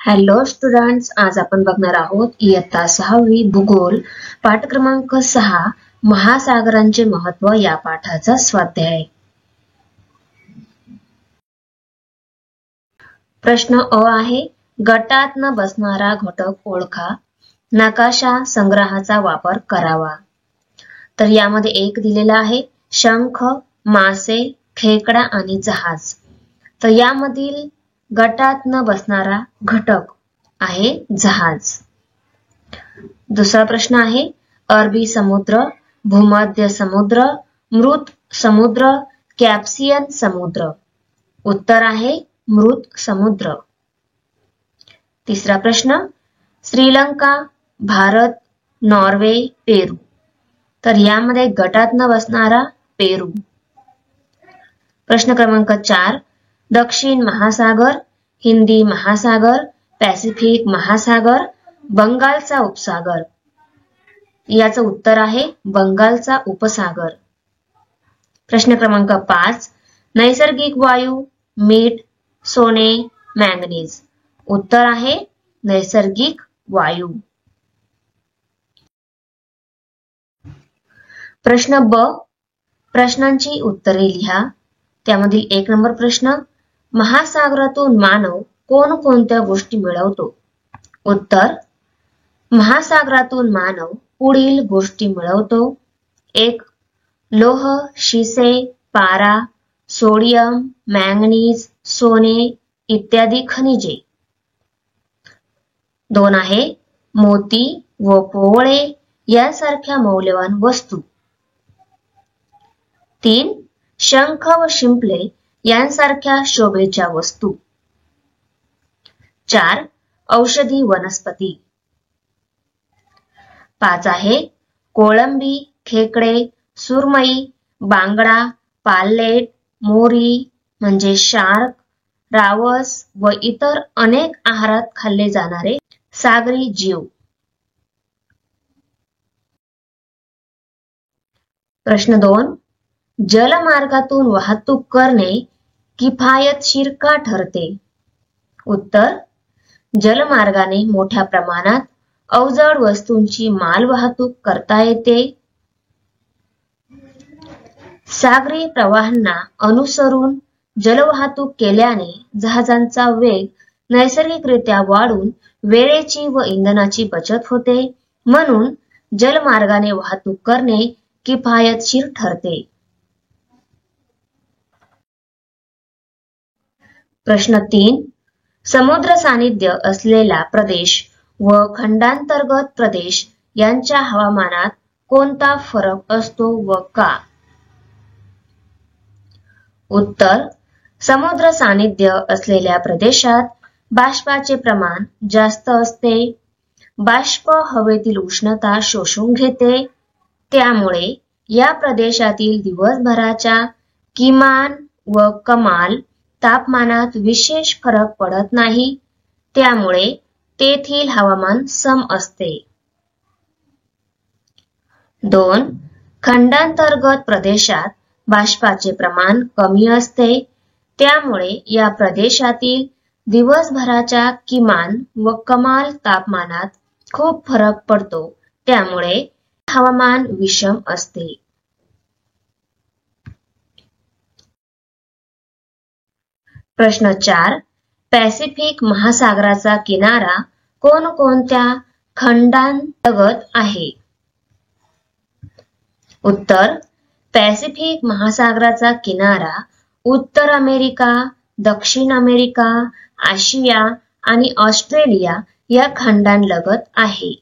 Hello students, आज आपण बघणार आहोत इयत्ता 6वी भूगोल पाठ क्रमांक 6 महासागरांचे महत्व या पाठाचा स्वाध्याय. प्रश्न अ आहे, गटात न बसणारा घटक ओळखा, नकाशा संग्रहाचा वापर करावा. तर यामध्ये एक दिलेला आहे शंख, मासे, खेकडा आणि जहाज. तर यामधील गटात न बसणारा घटक आहे जहाज. दुसरा प्रश्न आहे, अरबी समुद्र, भूमध्य समुद्र, मृत समुद्र, कॅस्पियन समुद्र. उत्तर आहे मृत समुद्र. तिसरा प्रश्न, श्रीलंका, भारत, नॉर्वे, पेरू. तर यामध्ये गटात न बसणारा पेरू. प्रश्न क्रमांक 4, दक्षिण महासागर, हिंदी महासागर, पॅसिफिक महासागर, बंगालचा उपसागर. याचं उत्तर आहे बंगालचा उपसागर. प्रश्न क्रमांक 5, नैसर्गिक वायू, मीठ, सोने, मॅंगनीज. उत्तर आहे नैसर्गिक वायू. प्रश्न ब, प्रश्नांची उत्तरे लिहा. त्यामधील 1 नंबर प्रश्न, महासागरातून मानव कोणकोणत्या गोष्टी मिळवतो? उत्तर, महासागरातून मानव पुढील गोष्टी मिळवतो. 1. लोह, शिसे, पारा, सोडियम, मॅंगनीज, सोने इत्यादी खनिजे. 2 आहे मोती व पोवळे यासारख्या मौल्यवान वस्तू. 3. शंख व शिंपले यांसारख्या शोभेच्या वस्तू. 4. औषधी वनस्पती. 5 आहे कोळंबी, खेकडे, सुरमई, बांगडा, पाल्लेट, मोरी म्हणजे शार्क, रावस व इतर अनेक आहारात खाल्ले जाणारे सागरी जीव. प्रश्न 2, जलमार्गातून वाहतूक करणे किफायतशीर का ठरते? उत्तर, जलमार्गाने मोठ्या प्रमाणात अवजड वस्तूंची माल वाहतूक करता येते. सागरी प्रवाहांना अनुसरून जलवाहतूक केल्याने जहाजांचा वेग नैसर्गिकरित्या वाढून वेळेची व इंधनाची बचत होते, म्हणून जलमार्गाने वाहतूक करणे किफायतशीर ठरते. प्रश्न 3, समुद्र सानिध्य असलेला प्रदेश व खंडांतर्गत प्रदेश यांच्या हवामानात कोणता फरक असतो व का? उत्तर, समुद्र सानिध्य असलेल्या प्रदेशात बाष्पाचे प्रमाण जास्त असते. बाष्प हवेतील उष्णता शोषून घेते, त्यामुळे या प्रदेशातील दिवसभराच्या किमान व कमाल तापमानात विशेष फरक पडत नाही, त्यामुळे तेथील हवामान सम असते. 2. खंडांतर्गत प्रदेशात बाष्पाचे प्रमाण कमी असते, त्यामुळे या प्रदेशातील दिवसभराच्या किमान व कमाल तापमानात खूप फरक पडतो, त्यामुळे हवामान विषम असते. प्रश्न 4, पॅसिफिक महासागराचा किनारा कोणकोणत्या खंडांतर्गत आहे? उत्तर, पॅसिफिक महासागराचा किनारा उत्तर अमेरिका, दक्षिण अमेरिका, आशिया आणि ऑस्ट्रेलिया या खंडांलगत आहे.